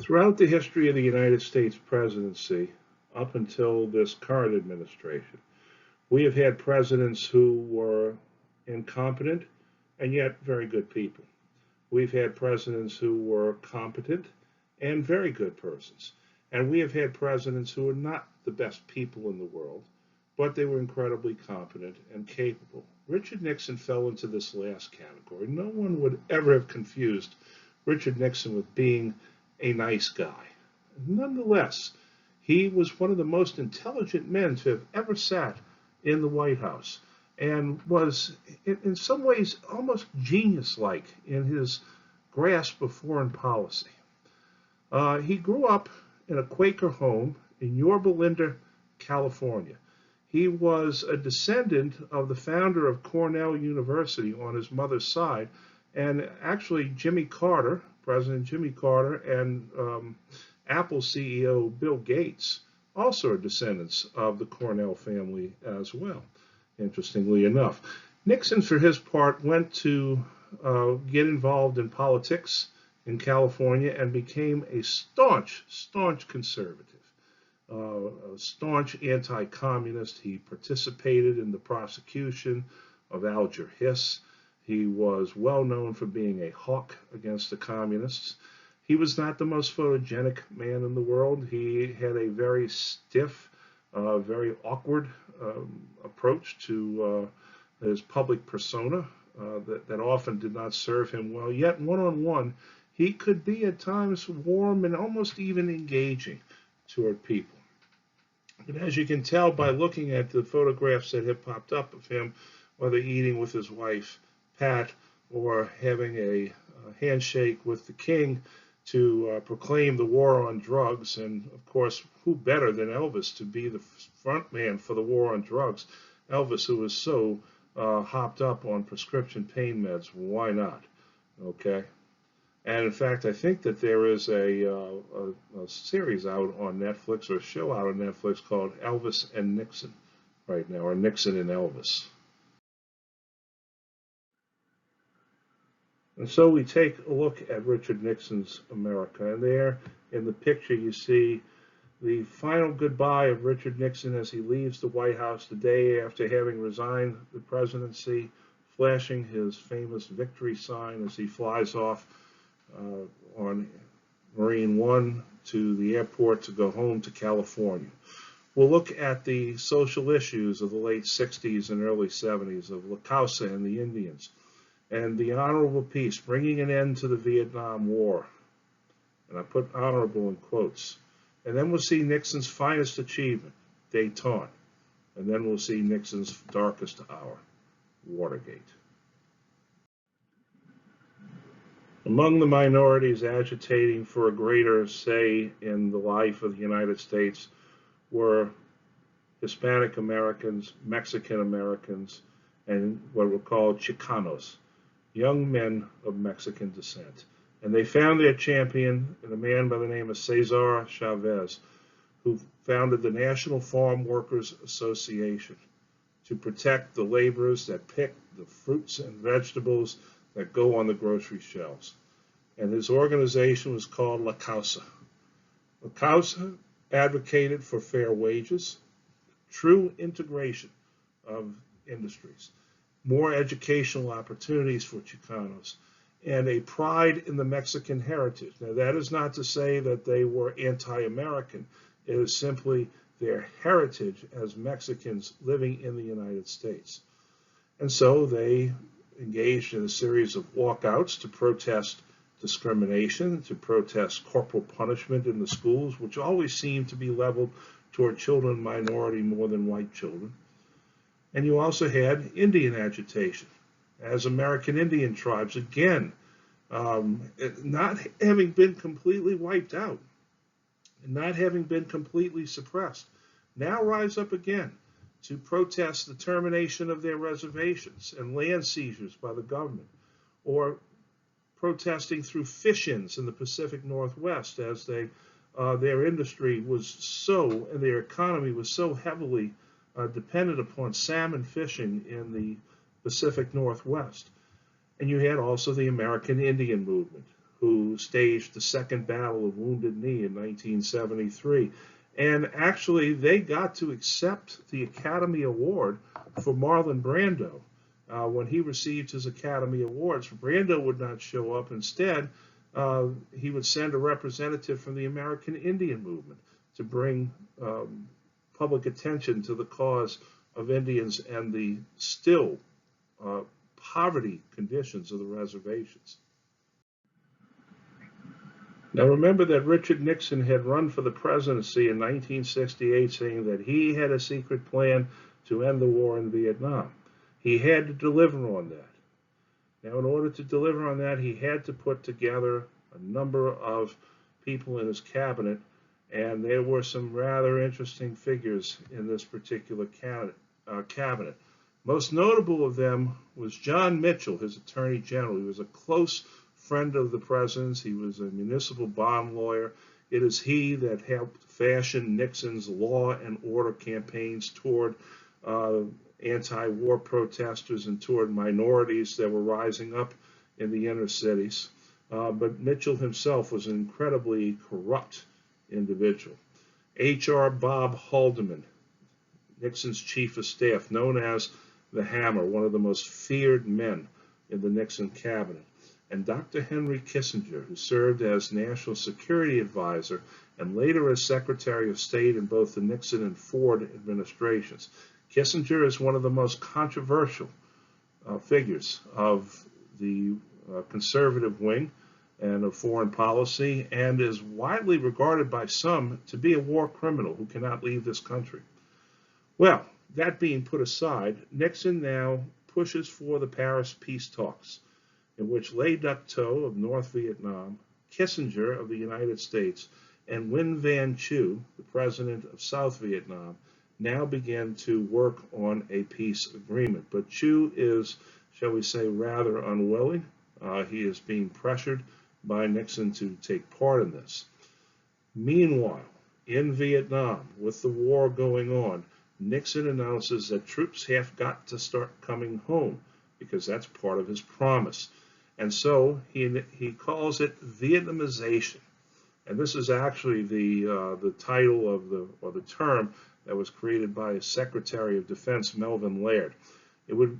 Throughout the history of the United States presidency, up until this current administration, we have had presidents who were incompetent and yet very good people. We've had presidents who were competent and very good persons. And we have had presidents who were not the best people in the world, but they were incredibly competent and capable. Richard Nixon fell into this last category. No one would ever have confused Richard Nixon with being a nice guy. Nonetheless, he was one of the most intelligent men to have ever sat in the White House and was, in some ways, almost genius like in his grasp of foreign policy. He grew up in a Quaker home in Yorba Linda, California. He was a descendant of the founder of Cornell University on his mother's side, and actually Jimmy Carter, President Jimmy Carter, and Apple CEO Bill Gates also are descendants of the Cornell family as well, interestingly enough. Nixon, for his part, went to get involved in politics in California and became a staunch conservative. A staunch anti-communist. He participated in the prosecution of Alger Hiss. He was well known for being a hawk against the communists. He was not the most photogenic man in the world. He had a very stiff, very awkward approach to his public persona that often did not serve him well. Yet one-on-one, he could be at times warm and almost even engaging toward people. And as you can tell by looking at the photographs that have popped up of him, whether eating with his wife, Pat, or having a handshake with the king to proclaim the war on drugs, and of course, who better than Elvis to be the front man for the war on drugs? Elvis, who was so hopped up on prescription pain meds, why not? Okay. And in fact, I think that there is a series out on Netflix, or a show out on Netflix called Elvis and Nixon right now, or Nixon and Elvis. And so we take a look at Richard Nixon's America. And there in the picture you see the final goodbye of Richard Nixon as he leaves the White House the day after having resigned the presidency, flashing his famous victory sign as he flies off on Marine One to the airport to go home to California. We'll look at the social issues of the late 60s and early 70s of La Causa and the Indians, and the honorable peace, bringing an end to the Vietnam War. And I put honorable in quotes. And then we'll see Nixon's finest achievement, détente. And then we'll see Nixon's darkest hour, Watergate. Among the minorities agitating for a greater say in the life of the United States were Hispanic Americans, Mexican Americans, and what were called Chicanos, young men of Mexican descent. And they found their champion in a man by the name of Cesar Chavez, who founded the National Farm Workers Association to protect the laborers that pick the fruits and vegetables that go on the grocery shelves. And his organization was called La Causa. La Causa advocated for fair wages, true integration of industries, more educational opportunities for Chicanos, and a pride in the Mexican heritage. Now, that is not to say that they were anti-American. It is simply their heritage as Mexicans living in the United States. And so they engaged in a series of walkouts to protest discrimination, to protest corporal punishment in the schools, which always seemed to be leveled toward children minority more than white children. And you also had Indian agitation, as American Indian tribes, again, not having been completely wiped out, and not having been completely suppressed, now rise up again to protest the termination of their reservations and land seizures by the government, or protesting through fish-ins in the Pacific Northwest as their industry was so, and their economy was so heavily dependent upon salmon fishing in the Pacific Northwest. And you had also the American Indian movement, who staged the Second Battle of Wounded Knee in 1973. And actually, they got to accept the Academy Award for Marlon Brando. When he received his Academy Awards, Brando would not show up. Instead, he would send a representative from the American Indian movement to bring public attention to the cause of Indians and the still poverty conditions of the reservations. Now remember that Richard Nixon had run for the presidency in 1968 saying that he had a secret plan to end the war in Vietnam. He had to deliver on that. Now in order to deliver on that, he had to put together a number of people in his cabinet, and there were some rather interesting figures in this particular cabinet. Most notable of them was John Mitchell, his Attorney General. He was a close friend of the president's. He was a municipal bond lawyer. It is he that helped fashion Nixon's law and order campaigns toward anti-war protesters and toward minorities that were rising up in the inner cities. But Mitchell himself was an incredibly corrupt individual. H.R. Bob Haldeman, Nixon's chief of staff, known as the Hammer, one of the most feared men in the Nixon cabinet. And Dr. Henry Kissinger, who served as National Security Advisor and later as Secretary of State in both the Nixon and Ford administrations. Kissinger is one of the most controversial figures of the conservative wing and of foreign policy, and is widely regarded by some to be a war criminal who cannot leave this country. Well, that being put aside, Nixon now pushes for the Paris peace talks, in which Le Duc Tho of North Vietnam, Kissinger of the United States, and Nguyen Van Chu, the president of South Vietnam, now begin to work on a peace agreement. But Chu is, shall we say, rather unwilling. He is being pressured by Nixon to take part in this. Meanwhile, in Vietnam, with the war going on, Nixon announces that troops have got to start coming home because that's part of his promise. And so he calls it Vietnamization. And this is actually the title of the term that was created by his Secretary of Defense, Melvin Laird. It would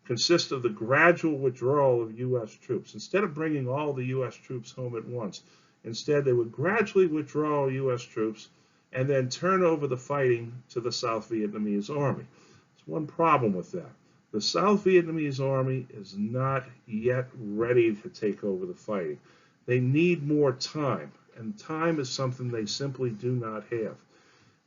consist of the gradual withdrawal of U.S. troops. Instead of bringing all the U.S. troops home at once, instead they would gradually withdraw U.S. troops and then turn over the fighting to the South Vietnamese Army. There's one problem with that. The South Vietnamese Army is not yet ready to take over the fighting. They need more time, and time is something they simply do not have.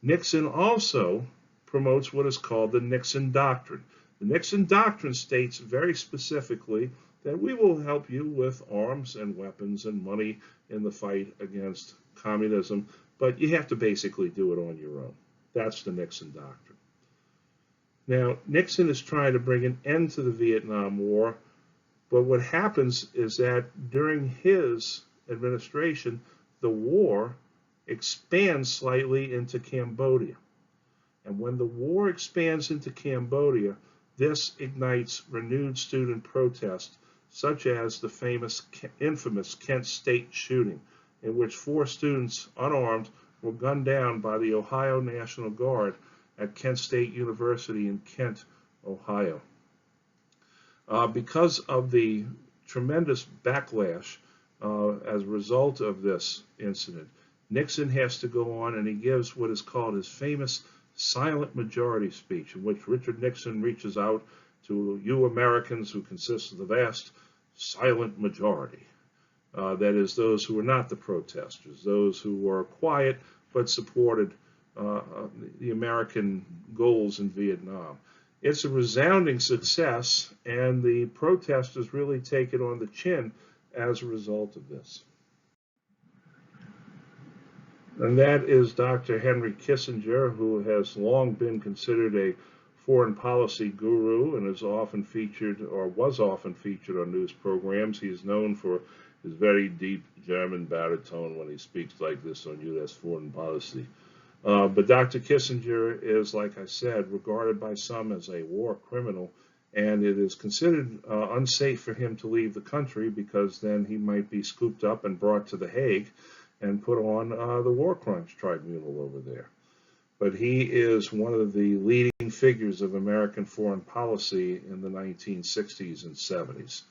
Nixon also promotes what is called the Nixon Doctrine. The Nixon Doctrine states very specifically that we will help you with arms and weapons and money in the fight against communism, but you have to basically do it on your own. That's the Nixon Doctrine. Now, Nixon is trying to bring an end to the Vietnam War, but what happens is that during his administration, the war expands slightly into Cambodia. And when the war expands into Cambodia, this ignites renewed student protest, such as the infamous Kent State shooting, in which 4 students, unarmed, were gunned down by the Ohio National Guard at Kent State University in Kent, Ohio. Because of the tremendous backlash as a result of this incident, Nixon has to go on and he gives what is called his famous silent majority speech, in which Richard Nixon reaches out to you Americans who consist of the vast silent majority. That is, those who were not the protesters, those who were quiet but supported the American goals in Vietnam. It's a resounding success, and the protesters really take it on the chin as a result of this. And that is Dr. Henry Kissinger, who has long been considered a foreign policy guru and is often featured, or was often featured, on news programs. He is known for his very deep German baritone when he speaks like this on U.S. foreign policy. But Dr. Kissinger is, like I said, regarded by some as a war criminal, And it is considered unsafe for him to leave the country because then he might be scooped up and brought to The Hague and put on the war crimes tribunal over there. But he is one of the leading figures of American foreign policy in the 1960s and 70s.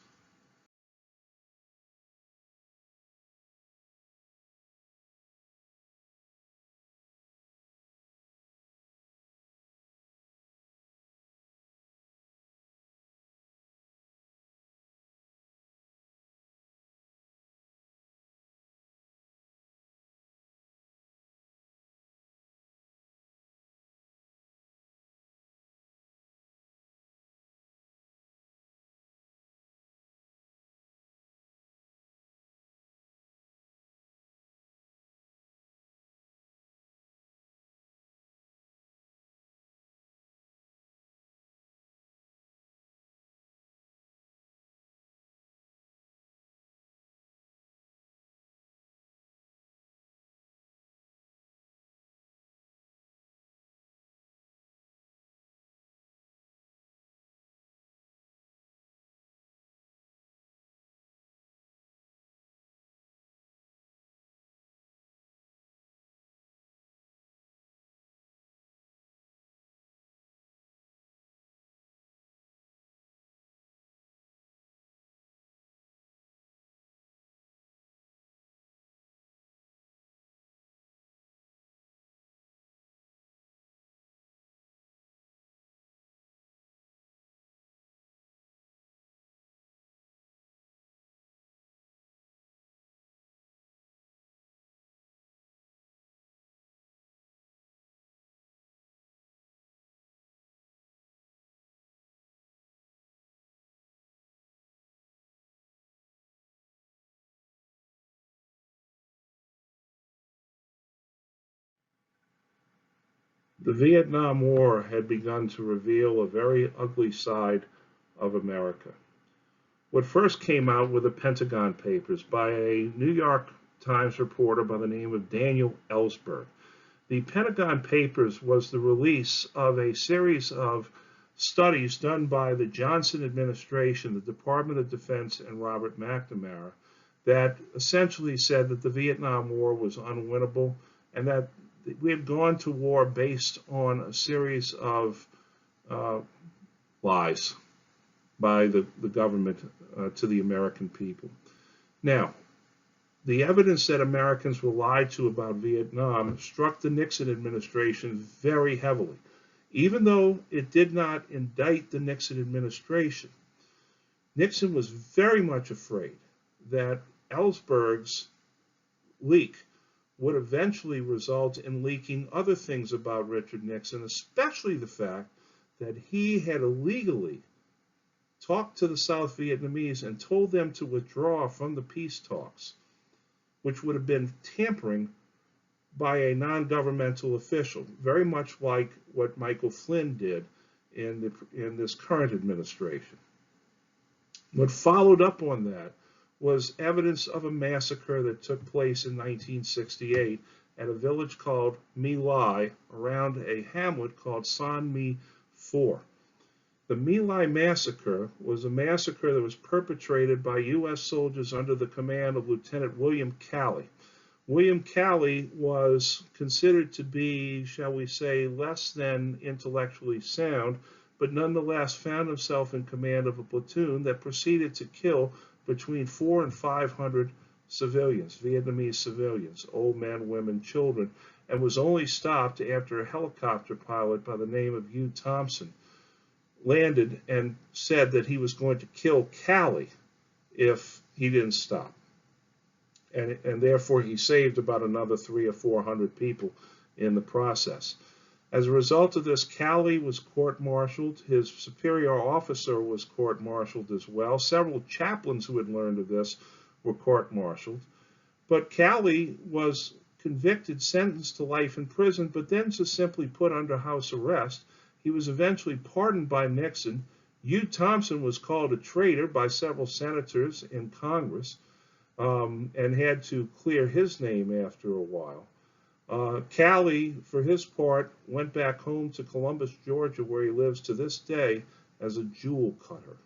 The Vietnam War had begun to reveal a very ugly side of America. What first came out were the Pentagon Papers by a New York Times reporter by the name of Daniel Ellsberg. The Pentagon Papers was the release of a series of studies done by the Johnson administration, the Department of Defense, and Robert McNamara that essentially said that the Vietnam War was unwinnable and that we had gone to war based on a series of lies by the government to the American people. Now, the evidence that Americans were lied to about Vietnam struck the Nixon administration very heavily. Even though it did not indict the Nixon administration, Nixon was very much afraid that Ellsberg's leak would eventually result in leaking other things about Richard Nixon, especially the fact that he had illegally talked to the South Vietnamese and told them to withdraw from the peace talks, which would have been tampering by a non-governmental official, very much like what Michael Flynn did in this current administration. What followed up on that was evidence of a massacre that took place in 1968 at a village called My Lai around a hamlet called San Mi 4. The My Lai massacre was a massacre that was perpetrated by U.S. soldiers under the command of Lieutenant William Calley. William Calley was considered to be, shall we say, less than intellectually sound, but nonetheless found himself in command of a platoon that proceeded to kill between 400 and 500 civilians, Vietnamese civilians, old men, women, children, and was only stopped after a helicopter pilot by the name of Hugh Thompson landed and said that he was going to kill Calley if he didn't stop. And therefore he saved about another 300 or 400 people in the process. As a result of this, Calley was court-martialed. His superior officer was court-martialed as well. Several chaplains who had learned of this were court-martialed. But Calley was convicted, sentenced to life in prison, but then just simply put under house arrest. He was eventually pardoned by Nixon. Hugh Thompson was called a traitor by several senators in Congress and had to clear his name after a while. Calley, for his part, went back home to Columbus, Georgia, where he lives to this day, as a jewel cutter.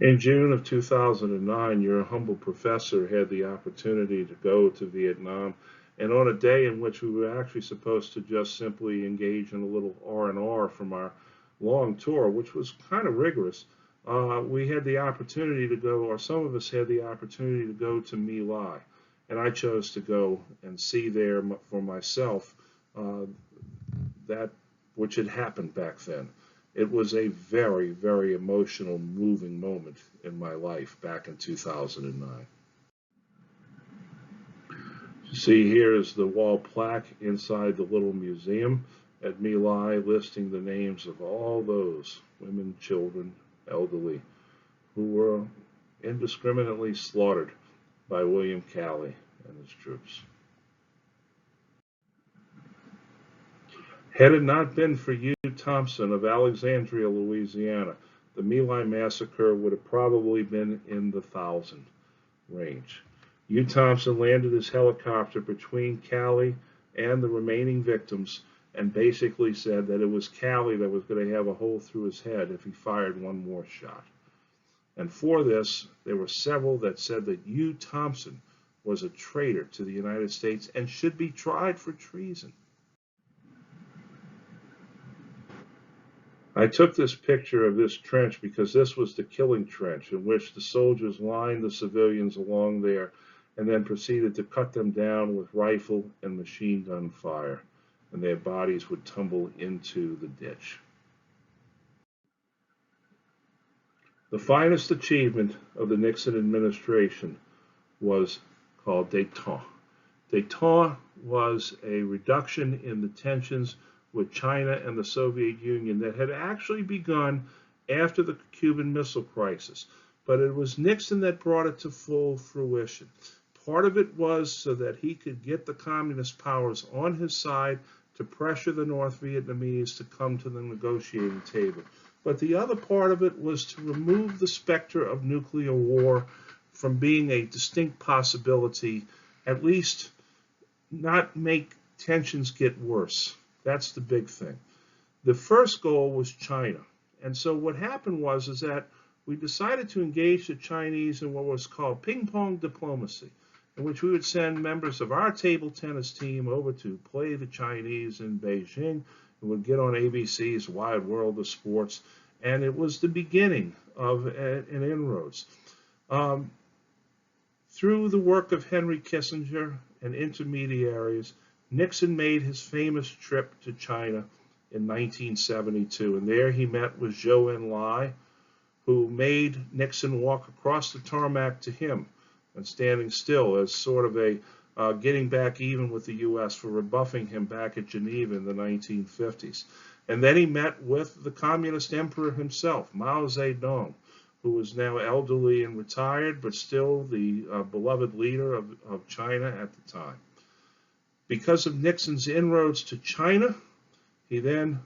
In June of 2009, your humble professor had the opportunity to go to Vietnam, and on a day in which we were actually supposed to just simply engage in a little R&R from our long tour, which was kind of rigorous, we had the opportunity to go, or some of us had the opportunity to go to My Lai, and I chose to go and see there for myself uh, that which had happened back then. It was a very, very emotional, moving moment in my life back in 2009. You see here is the wall plaque inside the little museum at My Lai listing the names of all those women, children, elderly, who were indiscriminately slaughtered by William Calley and his troops. Had it not been for Hugh Thompson of Alexandria, Louisiana, the My Lai massacre would have probably been in the thousand range. Hugh Thompson landed his helicopter between Calley and the remaining victims and basically said that it was Calley that was going to have a hole through his head if he fired one more shot. And for this, there were several that said that Hugh Thompson was a traitor to the United States and should be tried for treason. I took this picture of this trench because this was the killing trench in which the soldiers lined the civilians along there and then proceeded to cut them down with rifle and machine gun fire, and their bodies would tumble into the ditch. The finest achievement of the Nixon administration was called détente. Détente was a reduction in the tensions with China and the Soviet Union that had actually begun after the Cuban Missile Crisis. But it was Nixon that brought it to full fruition. Part of it was so that he could get the communist powers on his side to pressure the North Vietnamese to come to the negotiating table. But the other part of it was to remove the specter of nuclear war from being a distinct possibility, at least not make tensions get worse. That's the big thing. The first goal was China. And so what happened was is that we decided to engage the Chinese in what was called ping pong diplomacy, in which we would send members of our table tennis team over to play the Chinese in Beijing, and would get on ABC's Wide World of Sports, and it was the beginning of an inroads. Through the work of Henry Kissinger and intermediaries, Nixon made his famous trip to China in 1972, and there he met with Zhou Enlai, who made Nixon walk across the tarmac to him and standing still as sort of a getting back even with the U.S. for rebuffing him back at Geneva in the 1950s. And then he met with the communist emperor himself, Mao Zedong, who was now elderly and retired, but still the beloved leader of China at the time. Because of Nixon's inroads to China, he then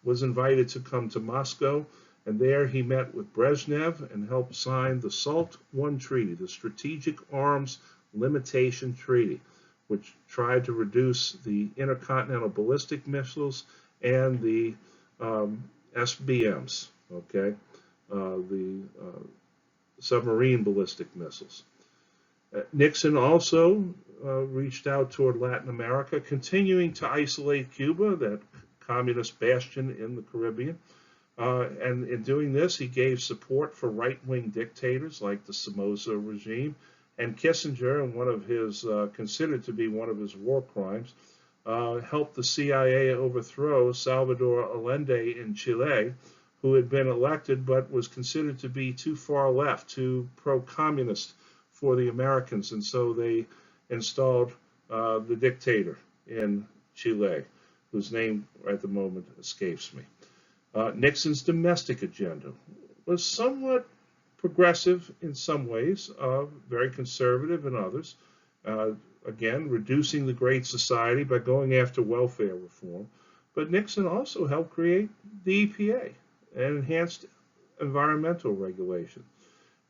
was invited to come to Moscow, and there he met with Brezhnev and helped sign the SALT I Treaty, the Strategic Arms Limitation Treaty, which tried to reduce the intercontinental ballistic missiles and the SBMs, okay, the submarine ballistic missiles. Nixon also reached out toward Latin America, continuing to isolate Cuba, that communist bastion in the Caribbean. And in doing this, he gave support for right-wing dictators like the Somoza regime, and Kissinger, in one of his, considered to be one of his war crimes, helped the CIA overthrow Salvador Allende in Chile, who had been elected but was considered to be too far left, too pro-communist for the Americans, and so they installed the dictator in Chile, whose name at the moment escapes me. Nixon's domestic agenda was somewhat progressive in some ways, very conservative in others. Again, reducing the Great Society by going after welfare reform. But Nixon also helped create the EPA and enhanced environmental regulation.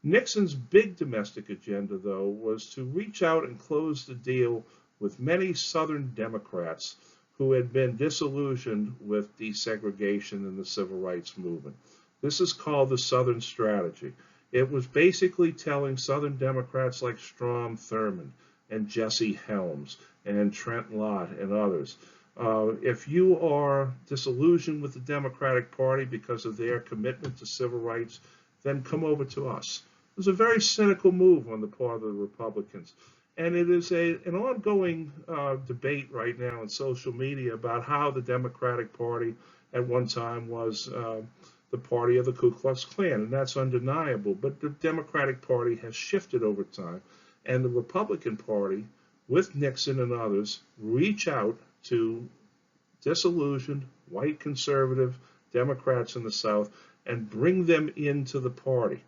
Nixon's big domestic agenda, though, was to reach out and close the deal with many Southern Democrats who had been disillusioned with desegregation in the civil rights movement. This is called the Southern Strategy. It was basically telling Southern Democrats like Strom Thurmond and Jesse Helms and Trent Lott and others, if you are disillusioned with the Democratic Party because of their commitment to civil rights, then come over to us. It was a very cynical move on the part of the Republicans. And it is an ongoing debate right now on social media about how the Democratic Party at one time was the party of the Ku Klux Klan, and that's undeniable. But the Democratic Party has shifted over time, and the Republican Party, with Nixon and others, reach out to disillusioned white conservative Democrats in the South and bring them into the party.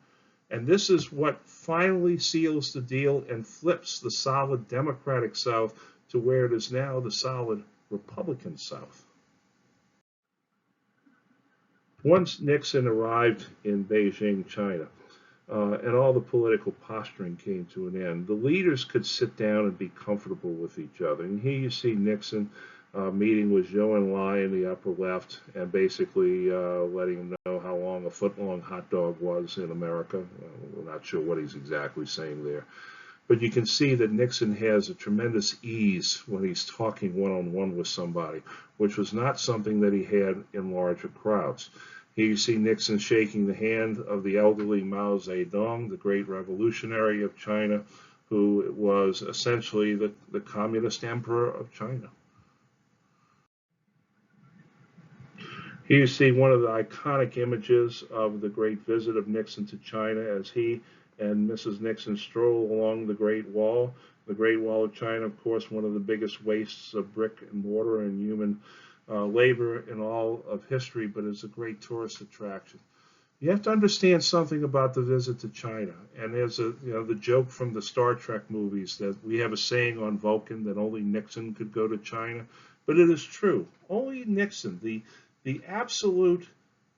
And this is what finally seals the deal and flips the solid Democratic South to where it is now the solid Republican South. Once Nixon arrived in Beijing, China, and all the political posturing came to an end, the leaders could sit down and be comfortable with each other. And here you see Nixon meeting with Zhou Enlai in the upper left and basically letting him know how long a foot-long hot dog was in America. We're not sure what he's exactly saying there. But you can see that Nixon has a tremendous ease when he's talking one-on-one with somebody, which was not something that he had in larger crowds. Here you see Nixon shaking the hand of the elderly Mao Zedong, the great revolutionary of China, who was essentially the communist emperor of China. Here you see one of the iconic images of the great visit of Nixon to China as he and Mrs. Nixon stroll along the Great Wall. The Great Wall of China, of course, one of the biggest wastes of brick and mortar and human labor in all of history, but is a great tourist attraction. You have to understand something about the visit to China. And there's the joke from the Star Trek movies that we have a saying on Vulcan that only Nixon could go to China. But it is true. Only Nixon, the absolute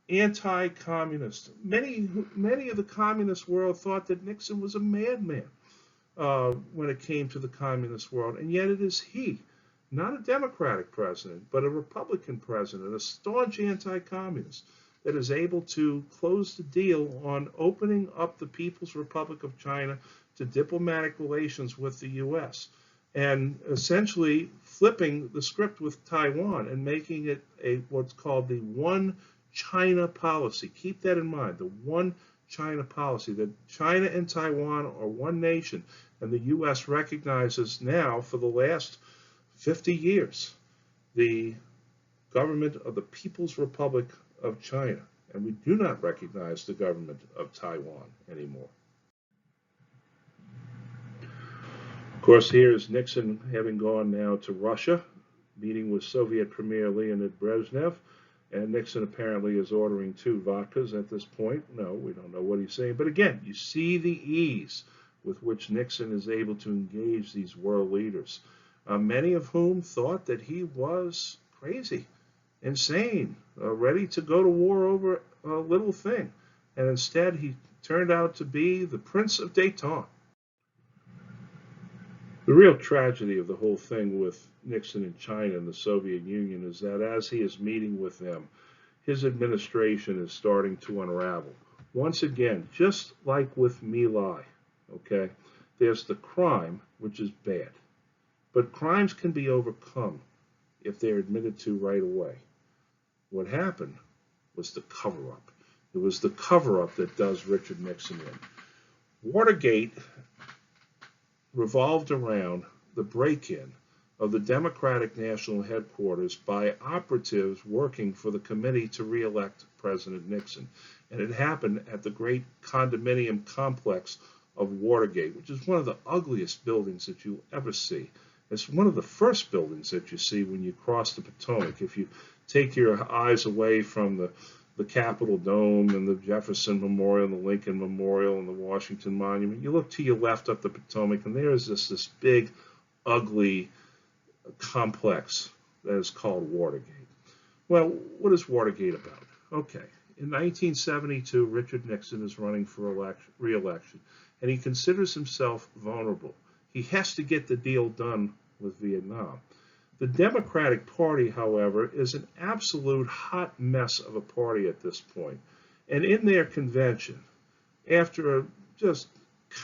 anti-communist. Many of the communist world thought that Nixon was a madman when it came to the communist world, and yet it is he, not a Democratic president, but a Republican president, a staunch anti-communist, that is able to close the deal on opening up the People's Republic of China to diplomatic relations with the U.S. and essentially flipping the script with Taiwan and making it what's called the One China policy. Keep that in mind, the One China policy, that China and Taiwan are one nation, and the U.S. recognizes now for the last 50 years the government of the People's Republic of China, and we do not recognize the government of Taiwan anymore. Of course, here's Nixon having gone now to Russia, meeting with Soviet Premier Leonid Brezhnev, and Nixon apparently is ordering 2 vodkas at this point. No, we don't know what he's saying, but again, you see the ease with which Nixon is able to engage these world leaders. many of whom thought that he was crazy, insane, ready to go to war over a little thing. And instead, he turned out to be the Prince of Dayton. The real tragedy of the whole thing with Nixon in China and the Soviet Union is that as he is meeting with them, his administration is starting to unravel. Once again, just like with My Lai, okay, there's the crime, which is bad. But crimes can be overcome if they're admitted to right away. What happened was the cover-up. It was the cover-up that does Richard Nixon in. Watergate revolved around the break-in of the Democratic National Headquarters by operatives working for the committee to re-elect President Nixon. And it happened at the great condominium complex of Watergate, which is one of the ugliest buildings that you'll ever see. It's one of the first buildings that you see when you cross the Potomac. If you take your eyes away from the Capitol Dome and the Jefferson Memorial and the Lincoln Memorial and the Washington Monument, you look to your left up the Potomac, and there is this big, ugly complex that is called Watergate. Well, what is Watergate about? Okay, in 1972, Richard Nixon is running for re-election, and he considers himself vulnerable. He has to get the deal done with Vietnam. The Democratic Party, however, is an absolute hot mess of a party at this point. And in their convention, after just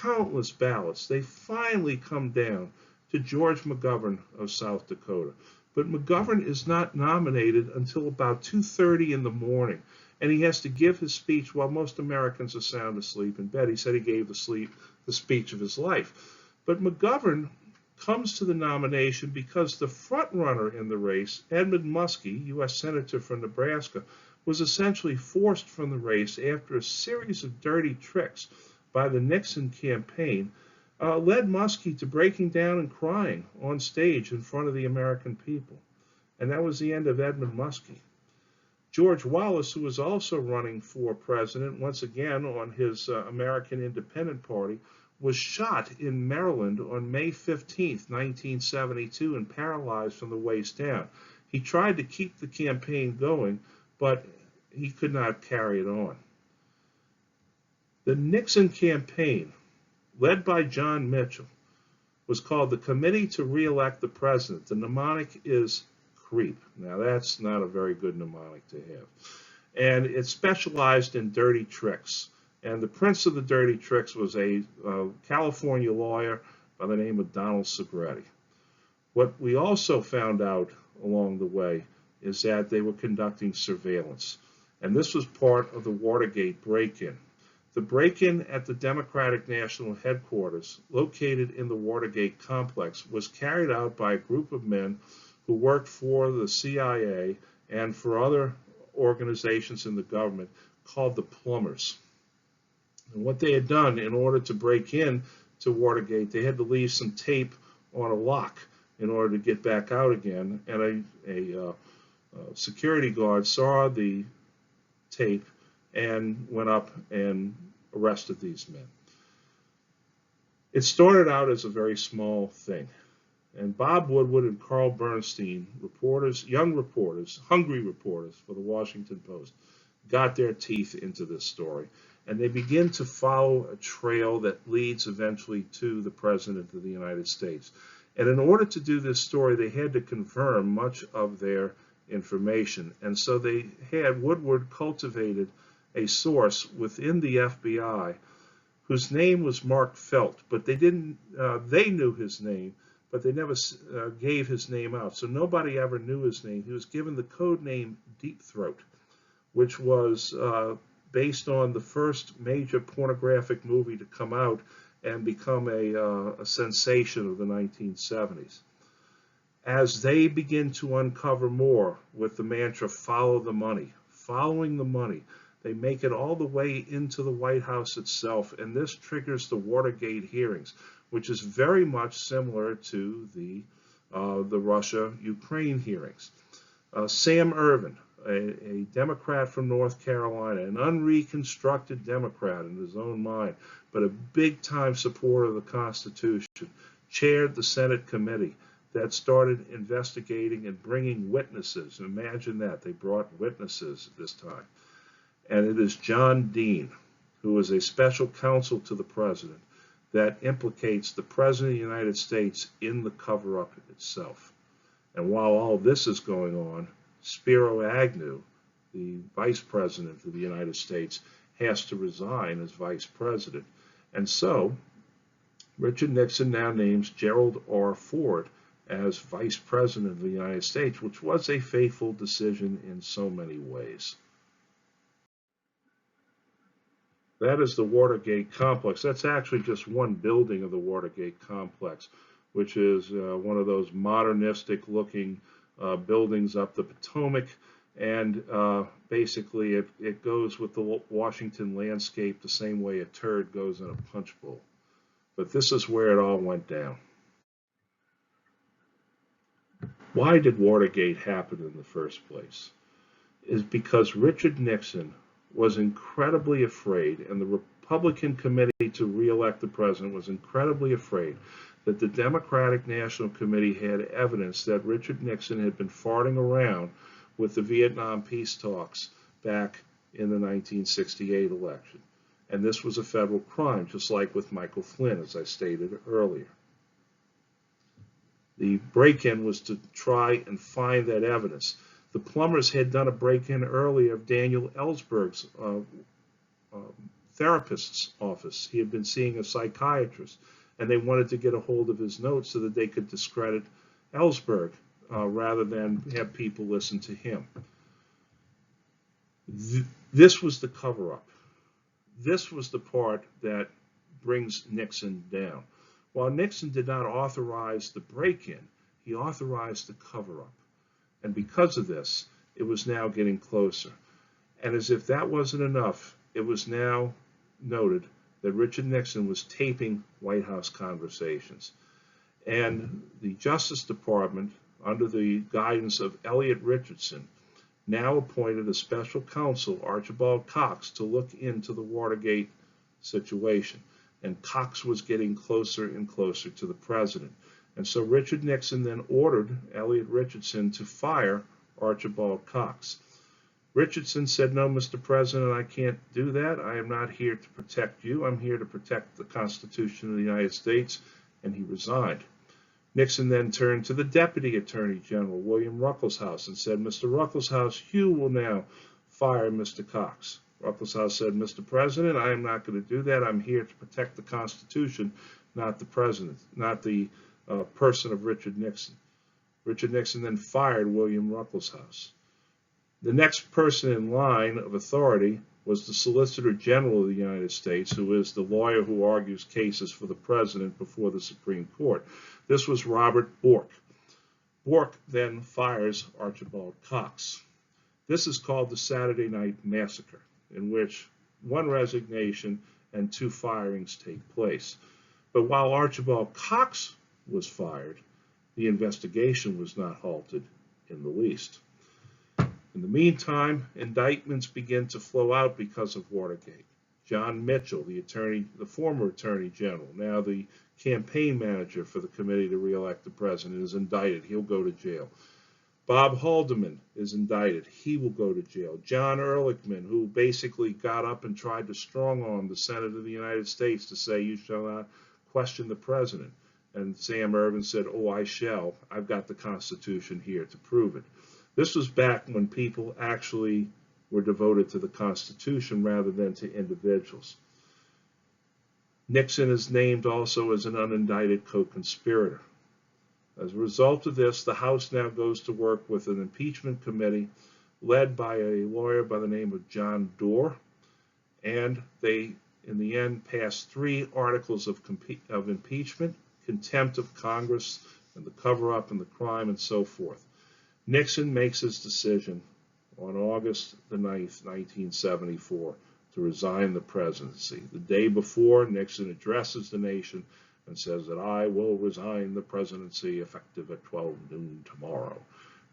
countless ballots, they finally come down to George McGovern of South Dakota. But McGovern is not nominated until about 2:30 in the morning, and he has to give his speech while most Americans are sound asleep in bed. He said he gave the speech of his life. But McGovern comes to the nomination because the front runner in the race, Edmund Muskie, U.S. Senator from Nebraska, was essentially forced from the race after a series of dirty tricks by the Nixon campaign led Muskie to breaking down and crying on stage in front of the American people. And that was the end of Edmund Muskie. George Wallace, who was also running for president, once again on his American Independent Party, was shot in Maryland on May 15, 1972, and paralyzed from the waist down. He tried to keep the campaign going, but he could not carry it on. The Nixon campaign, led by John Mitchell, was called the Committee to Re-elect the President. The mnemonic is CREEP. Now, that's not a very good mnemonic to have. And it specialized in dirty tricks. And the prince of the dirty tricks was a California lawyer by the name of Donald Segretti. What we also found out along the way is that they were conducting surveillance. And this was part of the Watergate break-in. The break-in at the Democratic National Headquarters, located in the Watergate complex, was carried out by a group of men who worked for the CIA and for other organizations in the government called the Plumbers. And what they had done in order to break in to Watergate, they had to leave some tape on a lock in order to get back out again. And a security guard saw the tape and went up and arrested these men. It started out as a very small thing. And Bob Woodward and Carl Bernstein, reporters, young reporters, hungry reporters for the Washington Post, got their teeth into this story. And they begin to follow a trail that leads eventually to the President of the United States. And in order to do this story, they had to confirm much of their information. And so they had Woodward cultivated a source within the FBI whose name was Mark Felt, but they knew his name, but they never gave his name out. So nobody ever knew his name. He was given the code name Deep Throat, which was based on the first major pornographic movie to come out and become a sensation of the 1970s. As they begin to uncover more with the mantra, follow the money, following the money, they make it all the way into the White House itself, and this triggers the Watergate hearings, which is very much similar to the Russia-Ukraine hearings. Sam Ervin, a Democrat from North Carolina, an unreconstructed Democrat in his own mind, but a big-time supporter of the Constitution, chaired the Senate committee that started investigating and bringing witnesses. Imagine that, they brought witnesses this time. And it is John Dean, who is a special counsel to the president, that implicates the president of the United States in the cover-up itself. And while all this is going on, Spiro Agnew, the vice president of the United States, has to resign as vice president. And so Richard Nixon now names Gerald R. Ford as vice president of the United States, which was a fateful decision in so many ways. That is the Watergate complex. That's actually just one building of the Watergate complex, which is one of those modernistic looking buildings up the Potomac. And basically it goes with the Washington landscape the same way a turd goes in a punch bowl. But this is where it all went down. Why did Watergate happen in the first place? Is because Richard Nixon was incredibly afraid, and the Republican committee to re-elect the president was incredibly afraid that the Democratic National Committee had evidence that Richard Nixon had been farting around with the Vietnam peace talks back in the 1968 election. And this was a federal crime, just like with Michael Flynn, as I stated earlier. The break-in was to try and find that evidence. The plumbers had done a break-in earlier of Daniel Ellsberg's therapist's office. He had been seeing a psychiatrist, and they wanted to get a hold of his notes so that they could discredit Ellsberg rather than have people listen to him. This was the cover-up. This was the part that brings Nixon down. While Nixon did not authorize the break-in, he authorized the cover-up. And because of this, it was now getting closer. And as if that wasn't enough, it was now noted that Richard Nixon was taping White House conversations. And the Justice Department, under the guidance of Elliot Richardson, now appointed a special counsel, Archibald Cox, to look into the Watergate situation. And Cox was getting closer and closer to the president. And so Richard Nixon then ordered Elliot Richardson to fire Archibald Cox. Richardson said, "No, Mr. President, I can't do that. I am not here to protect you. I'm here to protect the Constitution of the United States," and he resigned. Nixon then turned to the Deputy Attorney General, William Ruckelshaus, and said, "Mr. Ruckelshaus, you will now fire Mr. Cox." Ruckelshaus said, "Mr. President, I am not going to do that. I'm here to protect the Constitution, not the President, not the person of Richard Nixon." Richard Nixon then fired William Ruckelshaus. The next person in line of authority was the Solicitor General of the United States, who is the lawyer who argues cases for the President before the Supreme Court. This was Robert Bork. Bork then fires Archibald Cox. This is called the Saturday Night Massacre, in which one resignation and two firings take place. But while Archibald Cox was fired, the investigation was not halted in the least. In the meantime, indictments begin to flow out because of Watergate. John Mitchell, the former Attorney General, now the campaign manager for the committee to re-elect the president, is indicted. He'll go to jail. Bob Haldeman is indicted. He will go to jail. John Ehrlichman, who basically got up and tried to strong-arm the Senate of the United States to say, "You shall not question the president." And Sam Ervin said, "Oh, I shall. I've got the Constitution here to prove it." This was back when people actually were devoted to the Constitution rather than to individuals. Nixon is named also as an unindicted co-conspirator. As a result of this, the House now goes to work with an impeachment committee led by a lawyer by the name of John Doerr, and they, in the end, passed 3 articles of impeachment, contempt of Congress, and the cover-up and the crime, and so forth. Nixon makes his decision on August the 9th, 1974, to resign the presidency. The day before, Nixon addresses the nation and says that "I will resign the presidency effective at 12 noon tomorrow."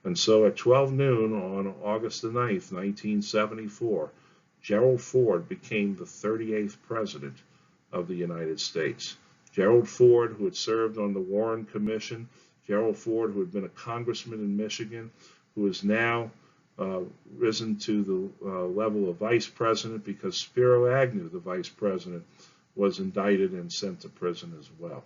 And so at 12 noon on August the 9th, 1974, Gerald Ford became the 38th president of the United States. Gerald Ford, who had served on the Warren Commission, Gerald Ford, who had been a congressman in Michigan, who is now risen to the level of vice president because Spiro Agnew, the vice president, was indicted and sent to prison as well.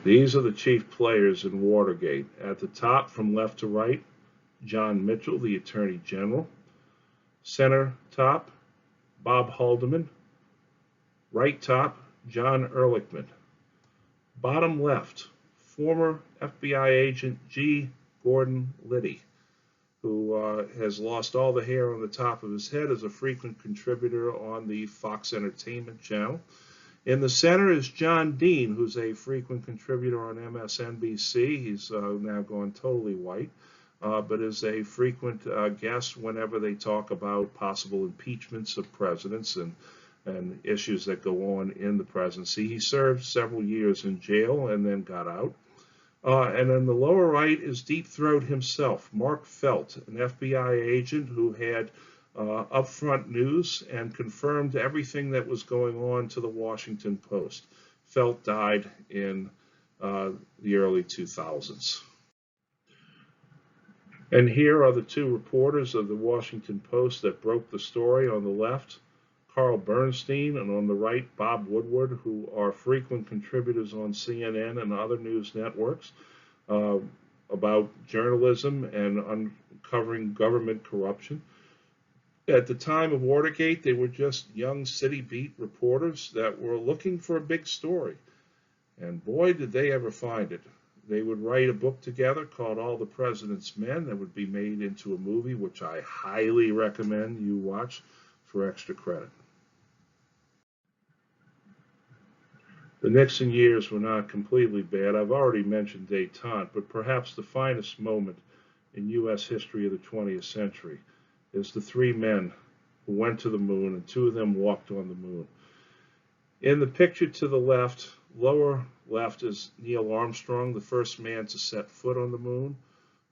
These are the chief players in Watergate. At the top, from left to right, John Mitchell, the Attorney General. Center top, Bob Haldeman. Right top, John Ehrlichman. Bottom left, former FBI agent G. Gordon Liddy, who has lost all the hair on the top of his head as a frequent contributor on the Fox Entertainment Channel. In the center is John Dean, who's a frequent contributor on MSNBC. He's now gone totally white, but is a frequent guest whenever they talk about possible impeachments of presidents and issues that go on in the presidency. He served several years in jail and then got out. And in the lower right is Deep Throat himself, Mark Felt, an FBI agent who had upfront news and confirmed everything that was going on to the Washington Post. Felt died in the early 2000s. And here are the two reporters of the Washington Post that broke the story. On the left, Carl Bernstein, and on the right, Bob Woodward, who are frequent contributors on CNN and other news networks about journalism and uncovering government corruption. At the time of Watergate, they were just young city beat reporters that were looking for a big story. And boy, did they ever find it. They would write a book together called All the President's Men that would be made into a movie, which I highly recommend you watch for extra credit. The Nixon years were not completely bad. I've already mentioned détente, but perhaps the finest moment in U.S. history of the 20th century is the three men who went to the moon, and two of them walked on the moon. In the picture to the left, lower left, is Neil Armstrong, the first man to set foot on the moon.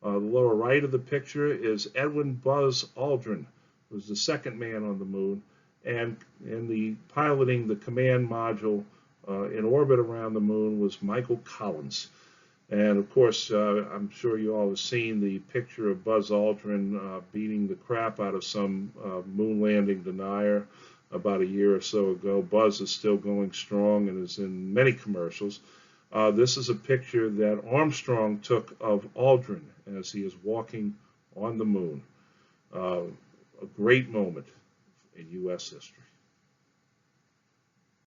The lower right of the picture is Edwin Buzz Aldrin, who was the second man on the moon, and in the piloting the command module in orbit around the moon was Michael Collins. And of course, I'm sure you all have seen the picture of Buzz Aldrin beating the crap out of some moon landing denier about a year or so ago. Buzz is still going strong and is in many commercials. This is a picture that Armstrong took of Aldrin as he is walking on the moon. A great moment in U.S. history.